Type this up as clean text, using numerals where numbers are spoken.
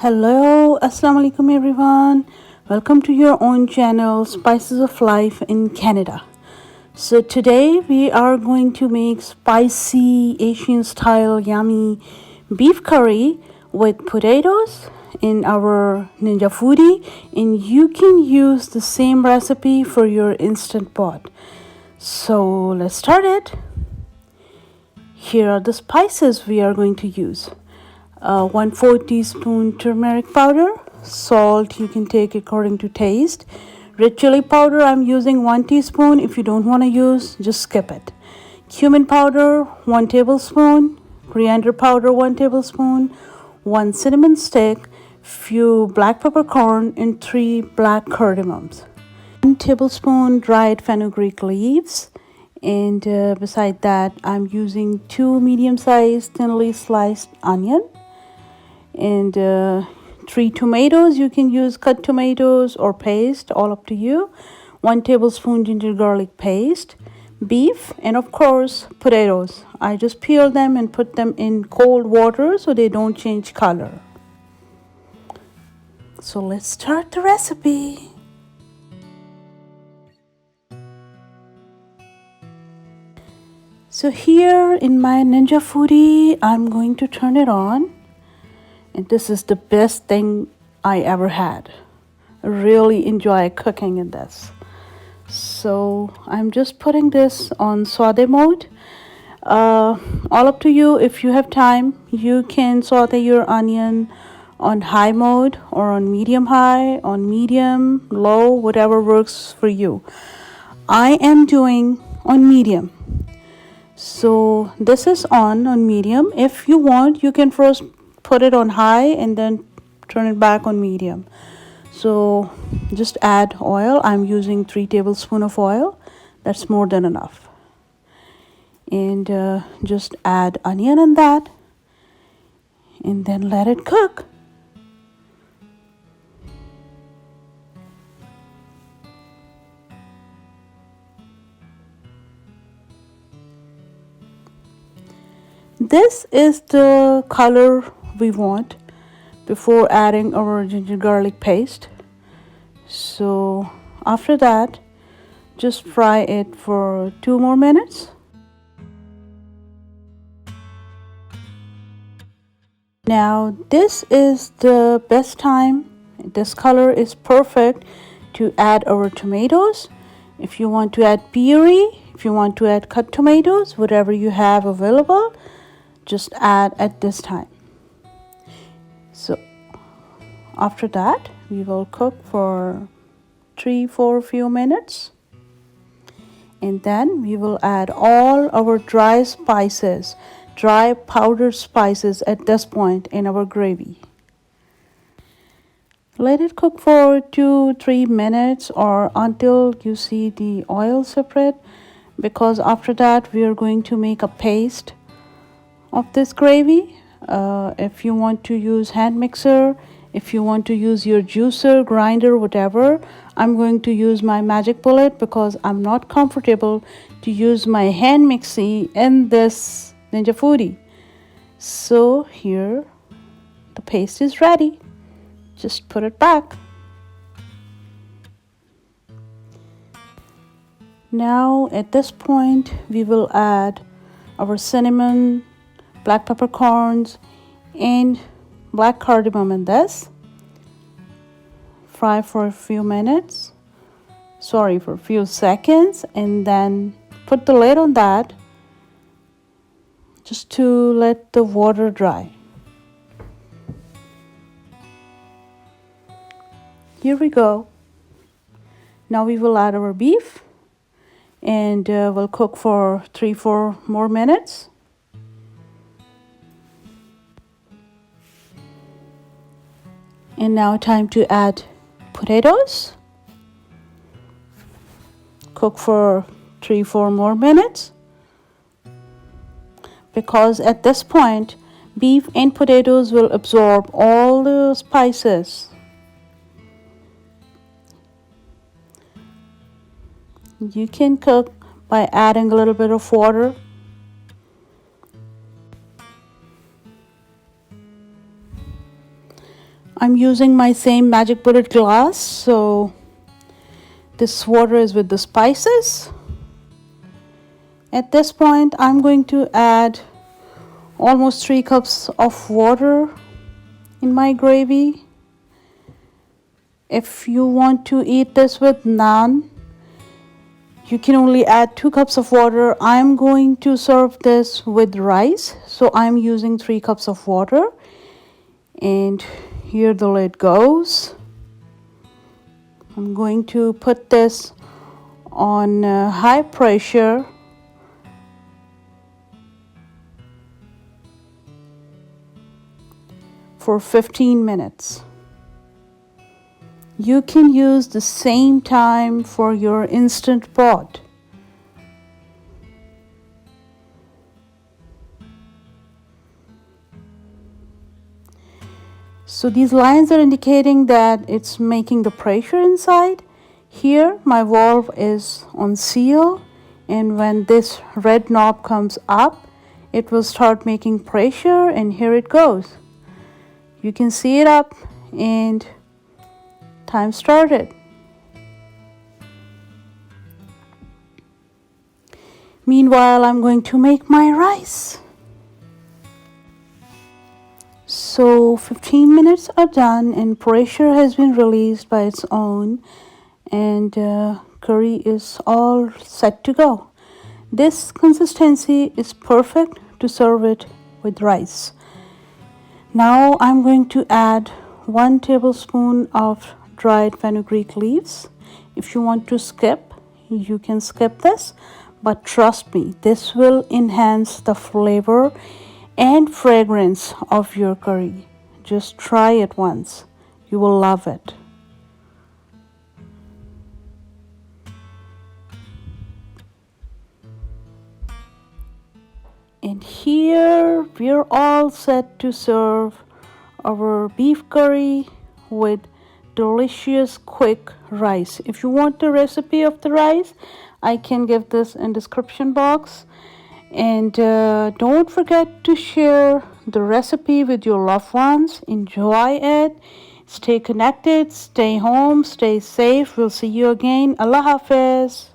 Hello, Assalamu alaikum everyone. Welcome to your own channel, Spices of Life in Canada. So today we are going to make spicy Asian style yummy beef curry with potatoes in our Ninja Foodie, and you can use the same recipe for your instant pot. So let's start it. Here are the spices we are going to use. 1/4 teaspoon turmeric powder, salt you can take according to taste. Red chili powder I'm using 1 teaspoon. If you don't want to use, just skip it. Cumin powder 1 tablespoon, coriander powder 1 tablespoon, 1 cinnamon stick, few black peppercorn and 3 black cardamoms. 1 tablespoon dried fenugreek leaves, and beside that I'm using 2 medium-sized thinly sliced onion and 3 tomatoes. You can use cut tomatoes or paste, all up to you. 1 tablespoon ginger garlic paste, beef, and of course potatoes. I just peel them and put them in cold water so they don't change color. So let's start the recipe. So here in my Ninja Foodie, I'm going to turn it on. And this is the best thing I ever had. I really enjoy cooking in this. So I'm just putting this on saute mode. All up to you. If you have time, you can saute your onion on high mode or on medium high, on medium, low, whatever works for you. I am doing on medium. So this is on medium. If you want, you can first put it on high and then turn it back on medium. So just add oil. I'm using 3 tablespoons of oil. That's more than enough. And just add onion in that and then let it cook. This is the color we want before adding our ginger garlic paste. So after that, just fry it for 2 more minutes. Now this is the best time. This color is perfect to add our tomatoes. If you want to add puree, if you want to add cut tomatoes, whatever you have available, just add at this time. So after that, we will cook for 3-4 few minutes, and then we will add all our dry spices, dry powdered spices at this point in our gravy. Let it cook for 2-3 minutes or until you see the oil separate, because after that we are going to make a paste of this gravy. If you want to use hand mixer, if you want to use your juicer, grinder, whatever, I'm going to use my magic bullet because I'm not comfortable to use my hand mixie in this Ninja Foodie. So here the paste is ready. Just put it back. Now at this point we will add our cinnamon, black peppercorns, and black cardamom in this. Fry for a few minutes, for a few seconds, and then put the lid on that just to let the water dry. Here we go. Now we will add our beef and we'll cook for 3-4 more minutes. And now time to add potatoes. Cook for 3-4 more minutes. Because at this point, beef and potatoes will absorb all the spices. You can cook by adding a little bit of water. I'm using my same Magic Bullet glass, so this water is with the spices. At this point, I'm going to add almost 3 cups of water in my gravy. If you want to eat this with naan, you can only add 2 cups of water. I'm going to serve this with rice, so I'm using 3 cups of water. And here the lid goes. I'm going to put this on high pressure for 15 minutes. You can use the same time for your instant pot. So these lines are indicating that it's making the pressure inside. Here my valve is on seal, and when this red knob comes up, it will start making pressure, and here it goes. You can see it up, and time started. Meanwhile, I'm going to make my rice. So 15 minutes are done and pressure has been released by its own, and curry is all set to go. This consistency is perfect to serve it with rice. Now I'm going to add 1 tablespoon of dried fenugreek leaves. If you want to skip, you can skip this, but trust me, this will enhance the flavor and fragrance of your curry. Just try it once. You will love it. And here we're all set to serve our beef curry with delicious quick rice. If you want the recipe of the rice, I can give this in description box. And don't forget to share the recipe with your loved ones. Enjoy it. Stay connected, stay home, stay safe. We'll see you again. Allah Hafiz.